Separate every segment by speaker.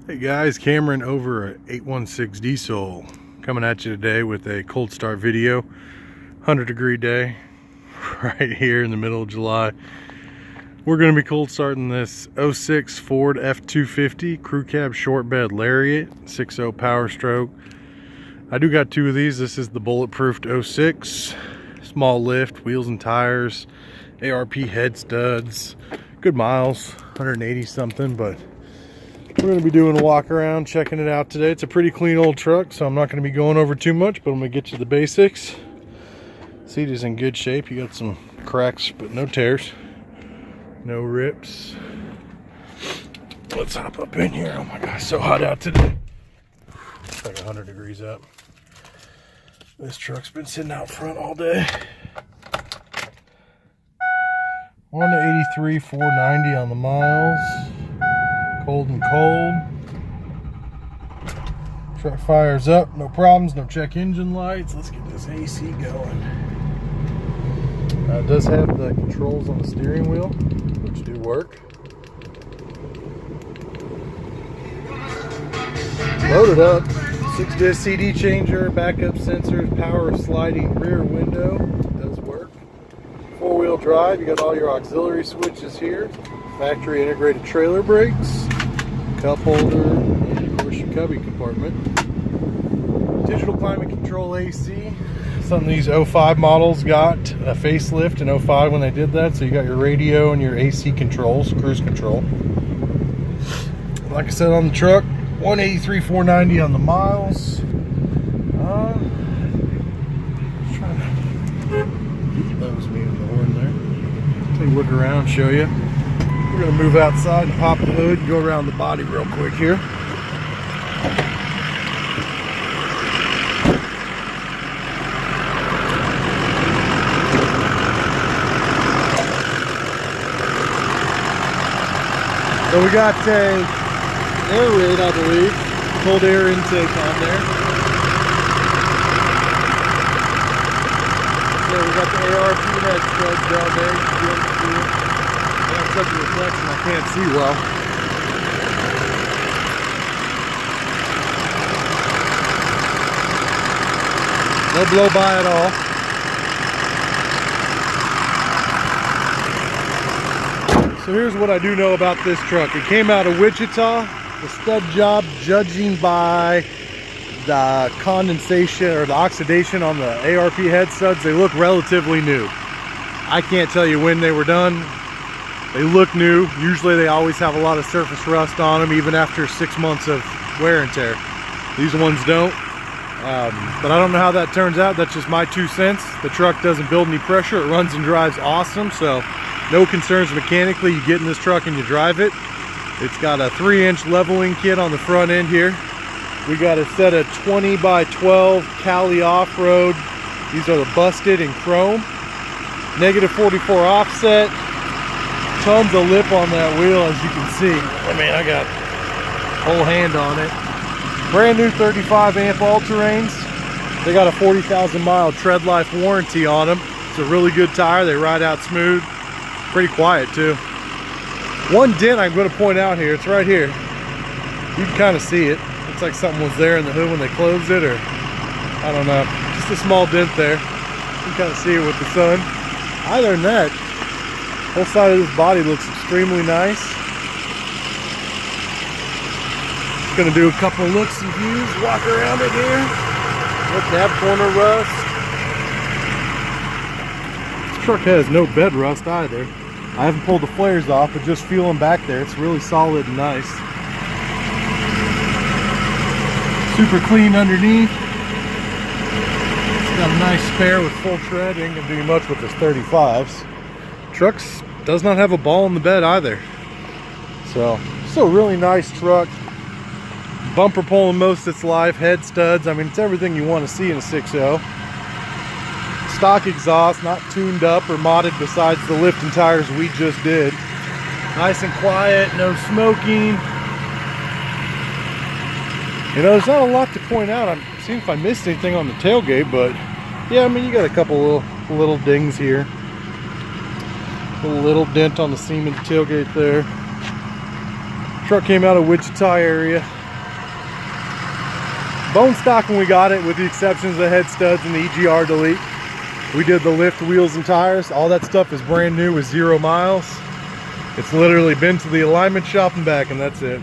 Speaker 1: Hey guys, Cameron over at 816 Diesel coming at you today with a cold start video. 100-degree day right here in the middle of July. We're going to be cold starting this 06 Ford F250 crew cab short bed Lariat 6.0 Powerstroke. I do got two of these. This is the bulletproofed 06, small lift, wheels and tires, ARP head studs, good miles, 180 something, but we're going to be doing a walk around, checking it out today. It's a pretty clean old truck, so I'm not going to be going over too much, but I'm going to get you the basics. Seat is in good shape. You got some cracks, but no tears, no rips. Let's hop up in here. Oh my gosh, so hot out today. It's like 100 degrees up. This truck's been sitting out front all day. 183, 490 on the miles. Cold and cold. Truck fires up, no problems, no check engine lights. Let's get this AC going. It does have the controls on the steering wheel, which do work. Loaded up. 6-disc CD changer, backup sensors, power sliding rear window. Does work. 4-wheel drive. You got all your auxiliary switches here. Factory integrated trailer brakes, cup holder, and of course your cubby compartment. Digital climate control AC. Some of these 05 models got a facelift in 05 when they did that, so you got your radio and your AC controls, cruise control. Like I said on the truck, 183, 490 on the miles. Trying to close me in the horn there. Take a look around, show you. We're going to move outside and pop the hood and go around the body real quick here. So we got a air raid, I believe, cold air intake on there. So we got the ARP head studs down there. You can be able to see it. Such a reflection I can't see well. No blow by at all. So here's what I do know about this truck. It came out of Wichita. The stud job, judging by the condensation or the oxidation on the ARP head studs, they look relatively new. I can't tell you when they were done. They look new. Usually they always have a lot of surface rust on them, even after 6 months of wear and tear. These ones don't. But I don't know how that turns out. That's just my 2 cents. The truck doesn't build any pressure. It runs and drives awesome, so no concerns mechanically. You get in this truck and you drive it. It's got a 3-inch leveling kit on the front end here. We got a set of 20 by 12 Cali off-road. These are the busted in chrome. Negative 44 offset. Tons of lip on that wheel, as you can see. I mean, I got whole hand on it. Brand new 35 amp all-terrains. They got a 40,000 mile tread life warranty on them. It's a really good tire. They ride out smooth. Pretty quiet too. One dent I'm going to point out here. It's right here. You can kind of see it. Looks like something was there in the hood when they closed it, or I don't know. Just a small dent there. You can kind of see it with the sun. Other than that, whole side of this body looks extremely nice. Just gonna do a couple looks and views, walk around it here. No cab corner rust. This truck has no bed rust either. I haven't pulled the flares off, but just feel them back there. It's really solid and nice. Super clean underneath. It's got a nice spare with full tread. Ain't gonna do much with this 35s. Trucks does not have a ball in the bed either. So, still a really nice truck. Bumper pulling most of its life, head studs. I mean, it's everything you want to see in a 6.0. Stock exhaust, not tuned up or modded besides the lift and tires we just did. Nice and quiet, no smoking. You know, there's not a lot to point out. I'm seeing if I missed anything on the tailgate, but yeah, I mean, you got a couple little dings here. A little dent on the seam of the tailgate there. Truck came out of Wichita area. bone stock when we got it, with the exceptions of the head studs and the EGR delete. We did the lift, wheels, and tires. All that stuff is brand new with 0 miles. It's literally been to the alignment shop and back, and that's it.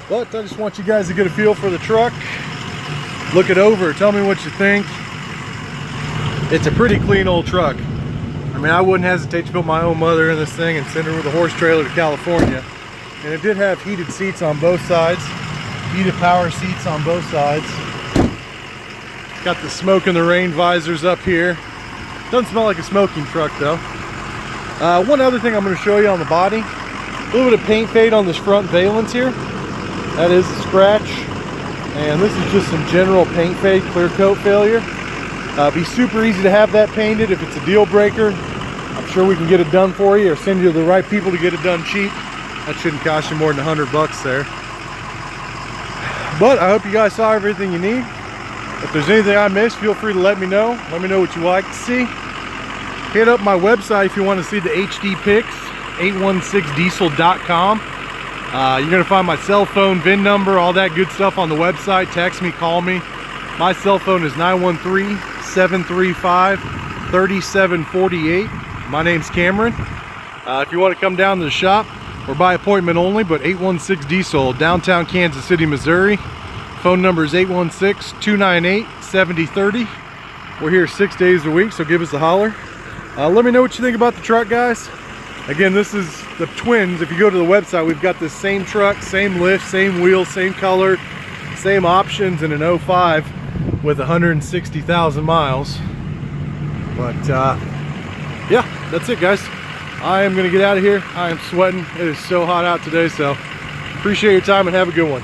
Speaker 1: But I just want you guys to get a feel for the truck. Look it over, tell me what you think. It's a pretty clean old truck. I mean, I wouldn't hesitate to put my own mother in this thing and send her with a horse trailer to California. And it did have heated seats on both sides, heated power seats on both sides. It's got the smoke and the rain visors up here. Doesn't smell like a smoking truck though. One other thing I'm going to show you on the body, a little bit of paint fade on this front valance here. That is a scratch, and this is just some general paint fade, clear coat failure. Be super easy to have that painted. If it's a deal breaker, I'm sure we can get it done for you, or send you the right people to get it done cheap. That shouldn't cost you more than $100 there. But I hope you guys saw everything you need. If there's anything I missed, feel free to let me know. Let me know what you like to see. Hit up my website if you want to see the HD pics, 816diesel.com. You're going to find my cell phone, VIN number, all that good stuff on the website. Text me, call me. My cell phone is 913-735-3748. My name's Cameron. If you want to come down to the shop, we're by appointment only, but 816 Diesel, downtown Kansas City, Missouri. Phone number is 816-298-7030. We're here 6 days a week, so give us a holler. Let me know what you think about the truck, guys. Again, this is the twins. If you go to the website, we've got this same truck, same lift, same wheels, same color, same options, in an 05 with 160,000 miles. But yeah, that's it, guys. I am gonna get out of here. I am sweating. It is so hot out today, so appreciate your time and have a good one.